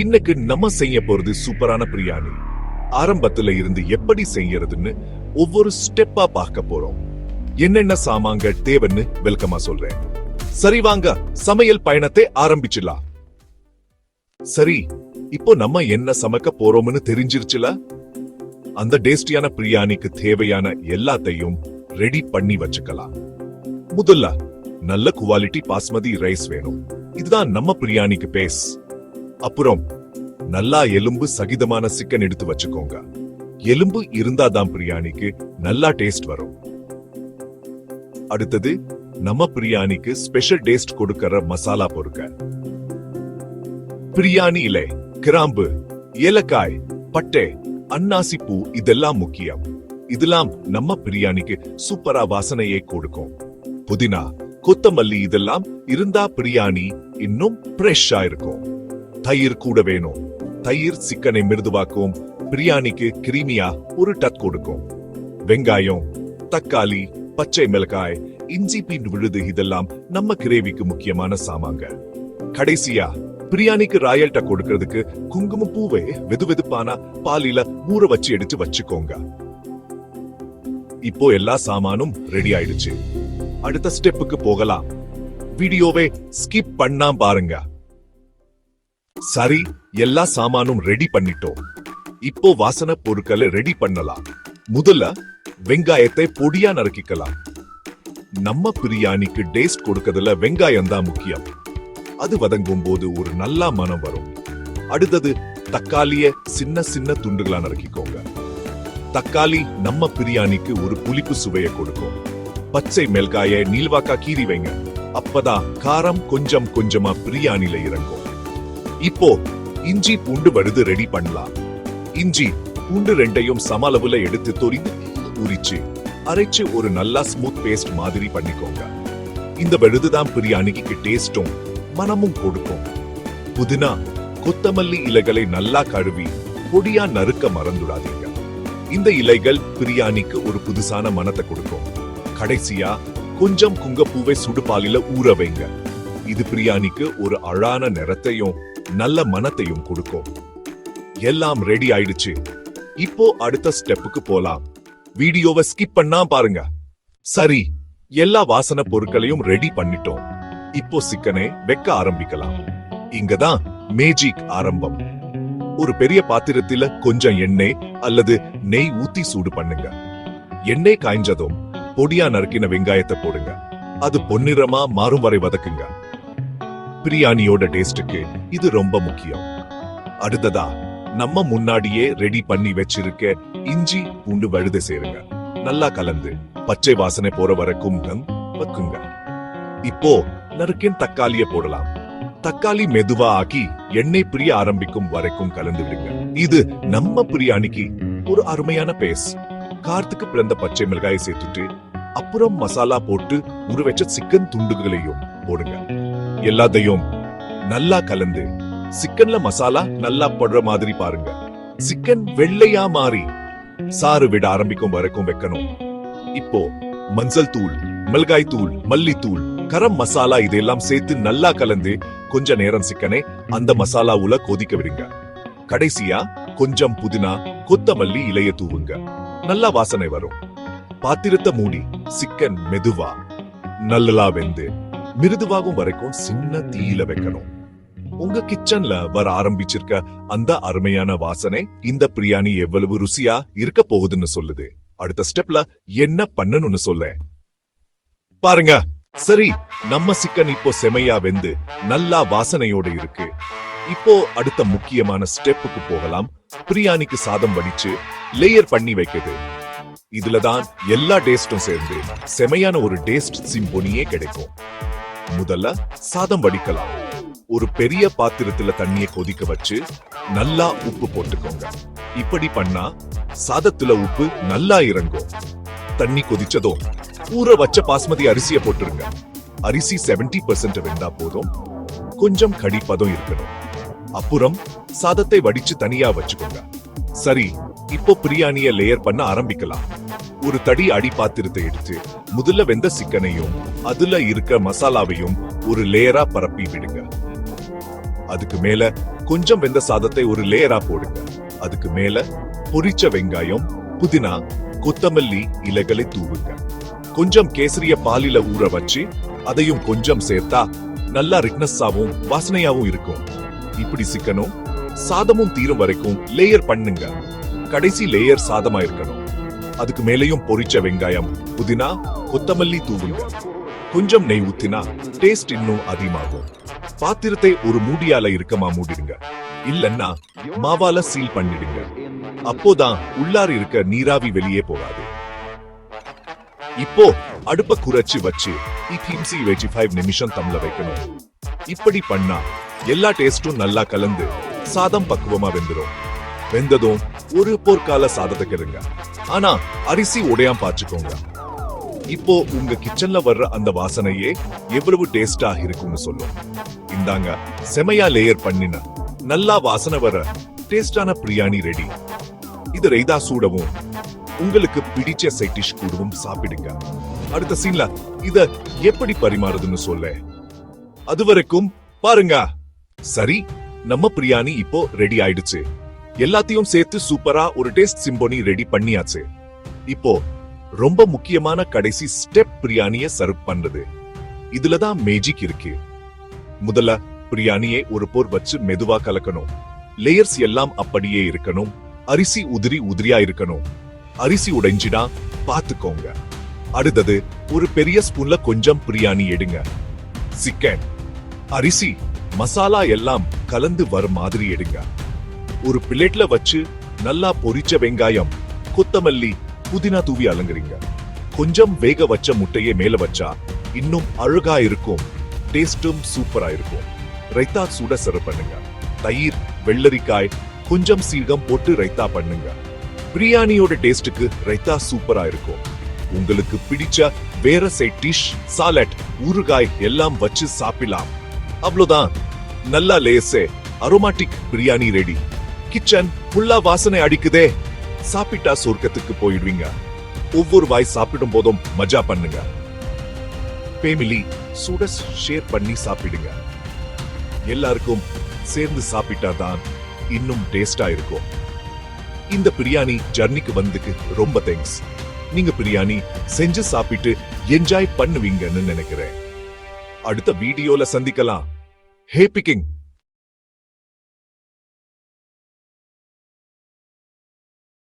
இன்னைக்கு நம்ம செய்ய போறது சூப்பரான பிரியாணி. ஆரம்பத்துல இருந்து எப்படி செய்யறதுன்னு ஒவ்வொரு ஸ்டெப்பா பார்க்க போறோம். என்னென்ன சாமான்கள் தேவைன்னு வெல்கமா சொல்றேன். சரி வாங்க சமையல் பயணத்தை ஆரம்பிச்சிடலாம். சரி, இப்போ நம்ம என்ன சமைக்க போறோம்னு தெரிஞ்சிருச்சுல? அந்த டேஸ்டியான பிரியாணிக்கு தேவையான எல்லாத்தையும் ரெடி பண்ணி வச்சுக்கலாம். முதல்ல நல்ல குவாலிட்டி பாஸ்மதி ரைஸ் வேணும். இதுதான் நம்ம பிரியாணிக்கு பேஸ். அப்புறம் நல்லா எலும்பு சகிதமான சிக்கன் எடுத்து வச்சுக்கோங்க. எலும்பு இருந்தாதான் பிரியாணிக்கு நல்லா டேஸ்ட் வரும். அடுத்தது நம்ம பிரியாணிக்கு ஸ்பெஷல் டேஸ்ட் கொடுக்கிற மசாலா பொருட்கள். பிரியாணி இலை, கிராம்பு, ஏலக்காய், பட்டை, அன்னாசி பூ இதெல்லாம் முக்கியம். இதெல்லாம் நம்ம பிரியாணிக்கு சூப்பரா வாசனையை கொடுக்கும். புதினா, கொத்தமல்லி இதெல்லாம் இருந்தா பிரியாணி இன்னும் ஃப்ரெஷ்ஷா இருக்கும். தயிர் கூட வேணும். தயிர் சிக்கனை மிருதுவாக்கும், பிரியாணிக்கு கிரீமியா ஒரு டச் கொடுக்கும். வெங்காயம், தக்காளி, பச்சை மிளகாய், இஞ்சி பூண்டு விழுது இதெல்லாம் நம்ம கிரேவிக்கு முக்கியமான சாமாங்க. கடைசியா பிரியாணிக்கு ராயல்ட்ட கொடுக்கிறதுக்கு குங்குமப்பூவை வெதுவெதுப்பான பாலில ஊற வச்சு எடுத்து வச்சுக்கோங்க. இப்போ எல்லா சாமானும் ரெடி ஆயிடுச்சு. அடுத்த ஸ்டெப்புக்கு போகலாம். வீடியோவை ஸ்கிப் பண்ணாம பாருங்க. சரி, எல்லா சாமானும் ரெடி பண்ணிட்டோம். இப்போ வாசனை பொருட்களை ரெடி பண்ணலாம். முதல்ல வெங்காயத்தை பொடியா நறுக்கிக்கலாம். நம்ம பிரியாணிக்கு டேஸ்ட் கொடுக்கறதுல வெங்காயம் தான் முக்கியம். அது வதங்கும் போது ஒரு நல்ல மனம் வரும். அடுத்தது தக்காளிய சின்ன சின்ன துண்டுகளா நறுக்கிக்கோங்க. தக்காளி நம்ம பிரியாணிக்கு ஒரு புளிப்பு சுவையை கொடுக்கும். பச்சை மிளகாயை நீள்வாக்கா கீறி வைங்க. அப்பதான் காரம் கொஞ்சம் கொஞ்சமா பிரியாணில இறங்கும். இப்போ இஞ்சி பூண்டு வழுது ரெடி பண்ணலாம். இஞ்சி பூண்டு ரெண்டையும் சம அளவுல எடுத்து தொரிந்து உரிச்சு அரைச்சு ஒரு நல்லா ஸ்மூத் பேஸ்ட் மாதிரி பண்ணிக்கோங்க. இந்த வழுதுதான் பிரியாணிக்கு டேஸ்டும் மனமும் கொடுக்கும். புதினா, கொத்தமல்லி இலைகளை நல்லா கழுவி பொடியா நறுக்க மறந்துடாதீங்க. இந்த இலைகள் பிரியாணிக்கு ஒரு புதுசான மனத்தை கொடுக்கும். கடைசியா கொஞ்சம் குங்குமப்பூவை சுடுபாலில ஊற வைங்க. இது பிரியாணிக்கு ஒரு அழகான நிறத்தையும் நல்ல மனத்தையும் கொடுக்கும். எல்லாம் ரெடி ஆயிடுச்சு. இப்போ அடுத்த ஸ்டெப்புக்கு போலாம். வீடியோவை ஸ்கிப் பண்ணா பாருங்க. சரி, எல்லா வாசனை பொருட்களையும் ரெடி பண்ணிட்டோம். இப்போ சிக்கனை வைக்க ஆரம்பிக்கலாம். இங்கதான் மேஜிக் ஆரம்பம். ஒரு பெரிய பாத்திரத்துல கொஞ்சம் எண்ணெய் அல்லது நெய் ஊத்தி சூடு பண்ணுங்க. எண்ணெய் காய்ஞ்சதும் பொடியா நறுக்கின வெங்காயத்தை போடுங்க. அது பொன்னிறமா மாறும் வரை வதக்குங்க. பிரியாணியோட டேஸ்டுக்கு இது ரொம்ப முக்கியம். அடுத்ததா நம்ம முன்னாடியே ரெடி பண்ணி வச்சிருக்க இஞ்சி பூண்டு வழுது சேருங்க. நல்லா கலந்து பச்சை வாசனை போற வரைக்கும் வைக்குங்க. இப்போ நறுக்கின் தக்காளிய போடலாம். தக்காளி மெதுவா ஆக்கி எண்ணெய் பிரிய ஆரம்பிக்கும் வரைக்கும் கலந்து விடுங்க. இது நம்ம பிரியாணிக்கு ஒரு அருமையான பேஸ். காரத்துக்கு பிறந்த பச்சை மிளகாயை சேர்த்துட்டு அப்புறம் மசாலா போட்டு ஊற வச்ச சிக்கன் துண்டுகளையும் போடுங்க. எல்லாத்தையும் நல்லா கலந்து சிக்கன்ல மசாலா நல்லா படுற மாதிரி பாருங்க. சிக்கன் வெள்ளையா மாறி சாறு விட ஆரம்பிக்கும் வரைக்கும் வைக்கணும். இப்போ மஞ்சள் தூள், மிளகாய் தூள், மல்லித்தூள், கரம் மசாலா இதெல்லாம் சேர்த்து நல்லா கலந்து கொஞ்ச நேரம் சிக்கனை அந்த மசாலாவுல கொதிக்க விடுங்க. கடைசியா கொஞ்சம் புதினா, கொத்தமல்லி இலைய தூவுங்க. நல்லா வாசனை வரும். பாத்திரத்தை மூடி சிக்கன் மெதுவா நல்லா வெந்து மிருதுவாகும் வரைக்கும் சின்ன தீயில வைக்கணும். உங்க கிச்சன்ல வர ஆரம்பிச்சிருக்க அந்த அருமையான வாசனை இந்த பிரியாணி எவ்வளவு ருசியா இருக்க போகுதுன்னு சொல்லுது. அடுத்த ஸ்டெப்ல என்ன பண்ணணும்னு சொல்ல பாருங்க. சரி, நம்ம சிக்கன் இப்போ செமையா வெந்து நல்லா வாசனையோட இருக்கு. இப்போ அடுத்த முக்கியமான ஸ்டெப்புக்கு போகலாம். பிரியாணிக்கு சாதம் வடிச்சு லேயர் பண்ணி வைக்குது. இதுலதான் எல்லா டேஸ்டும் சேர்ந்து செமையான ஒரு டேஸ்ட் சிம்போனியே கிடைக்கும். முதல்ல சாதம் வடிக்கலாம். ஒரு பெரிய பாத்திரத்துல தண்ணியை கொதிக்க வச்சு நல்லா உப்பு போட்டுக்கோங்க. இப்படி பண்ணா சாதத்துல உப்பு நல்லா இறங்கும். தண்ணி கொதிச்சதும் ஊற வச்ச பாஸ்மதி அரிசியை போட்டுருங்க. அரிசி 70% வெந்தா போதும். கொஞ்சம் கடிப்பதம் இருக்கணும். அப்புறம் சாதத்தை வடிச்சு தனியா வச்சுக்கோங்க. சரி, இப்போ பிரியாணிய லேயர் பண்ண ஆரம்பிக்கலாம். ஒரு தடி அடி பாத்திரத்தை எடுத்து முதல்ல வெந்த சிக்கனையும் அதுல இருக்க மசாலாவையும் ஒரு லேயரா பரப்பி விடுங்க. அதுக்கு மேல கொஞ்சம் வெந்த சாதத்தை ஒரு லேயரா போடுங்க. அதுக்கு மேல பொரிச்ச வெங்காயம், புதினா, கொத்தமல்லி இலைகளை தூவுங்க. கொஞ்சம் கேசரிய பாலில ஊற வச்சு அதையும் கொஞ்சம் சேர்த்தா நல்லா ரிக்னஸாவும் வாசனையாவும் இருக்கும். இப்படி சிக்கனும் சாதமும் தீரும் வரைக்கும் லேயர் பண்ணுங்க. கடைசி லேயர் சாதமா இருக்கணும். அதுக்கு மேலேயும் பொரிச்ச வெங்காயம், புதினா, கொத்தமல்லி தூவுங்க. கொஞ்சம் நெய் ஊத்தினா டேஸ்ட் இன்னும் அதிகமாகும். பாத்திரத்தை ஒரு மூடியால இருக்கமா மூடிடுங்க. இல்லன்னா மாவால சீல் பண்ணிடுங்க. அப்போதான் உள்ளார இருக்க நீராவி வெளியே போகாது. இப்போ அடுப்ப குறைச்சு வச்சு 25 நிமிஷம் தம்ல வைக்கணும். இப்படி பண்ணா எல்லா டேஸ்டும் நல்லா கலந்து சாதம் பக்குவமா வெந்துடும். வெந்ததும் ஒரு போர்க்கால சாதத்தை கெடுங்க. ஆனா அரிசி உடையாம பாத்துக்கோங்க. இப்போ உங்க கிச்சன்ல வர்ற அந்த வாசனையே எவ்வளவு டேஸ்டா இருக்கும்னு சொல்லும். இந்தாங்க செமையா லேயர் பண்ணின நல்லா வாசனை வர டேஸ்டான பிரியாணி ரெடி. இது ரைதா சூடவும் உங்களுக்கு பிடிச்ச சைட் டிஷ் கூடவும் சாப்பிடுங்க. அடுத்த சீன்ல இத எப்படி பரிமாறுதுன்னு சொல்ல. அது வரைக்கும் பாருங்க. சரி, நம்ம பிரியாணி இப்போ ரெடி ஆயிடுச்சு. எல்லாத்தையும் சேர்த்து சூப்பரா ஒரு டேஸ்ட் சிம்போனி ரெடி பண்ணியாச்சு. இப்போ ரொம்ப முக்கியமான கடைசி ஸ்டெப் பிரியாணிய சர்வ் பண்றது. இதுலதான் மேஜிக் இருக்கு. முதல்ல பிரியாணியை ஒரு போர் வச்சு மெதுவா கலக்கணும். லேயர்ஸ் எல்லாம் அப்படியே இருக்கணும். அரிசி உதிரியா இருக்கணும். அரிசி உடைஞ்சிடா பாத்துக்கோங்க. அடுத்தது ஒரு பெரிய ஸ்பூன்ல கொஞ்சம் பிரியாணி எடுங்க. சிக்கன், அரிசி, மசாலா எல்லாம் கலந்து வர மாதிரி எடுங்க. ஒரு பிளேட்ல வச்சு நல்லா பொரிச்ச வெங்காயம், கொத்தமல்லி, புதினா தூவி அலங்கரிங்க. கொஞ்சம் வேக வச்ச முட்டையை மேல வச்சா இன்னும் அழகா இருக்கும். டேஸ்டும் சூப்பரா இருக்கும். ரைத்தா சூட சர்வ் பண்ணுங்க. தயிர், வெள்ளரிக்காய், கொஞ்சம் சீரகம் போட்டு ரைத்தா பண்ணுங்க. பிரியாணியோட டேஸ்டுக்கு ரைத்தா சூப்பரா இருக்கும். உங்களுக்கு பிடிச்ச வேற சைட் டிஷ், சாலட், ஊறுகாய் எல்லாம் வச்சு சாப்பிடலாம். அவ்வளவுதான். நல்லா லேசே அரோமாட்டிக் பிரியாணி ரெடி. கிச்சன் ஃபுல்லா வாசனை அடிக்குதே. சாப்பிட்டா சொர்க்கத்துக்கு போயிடுவீங்க. ஒவ்வொரு வாய் சாப்பிடும் போதும் மஜா பண்ணுங்க. ஃபேமிலி சூட ஷேர் பண்ணி சாப்பிடுங்க. எல்லாருக்கும் சேர்ந்து சாப்பிட்டாதான் இன்னும் டேஸ்டா இருக்கும். இந்த பிரியாணி ஜர்னிக்கு வந்ததுக்கு ரொம்ப தேங்க்ஸ். நீங்க பிரியாணி செஞ்சு சாப்பிட்டு என்ஜாய் பண்ணுவீங்கன்னு நினைக்கிறேன். அடுத்த வீடியோல சந்திக்கலாம். ஹே பிக்கிங்.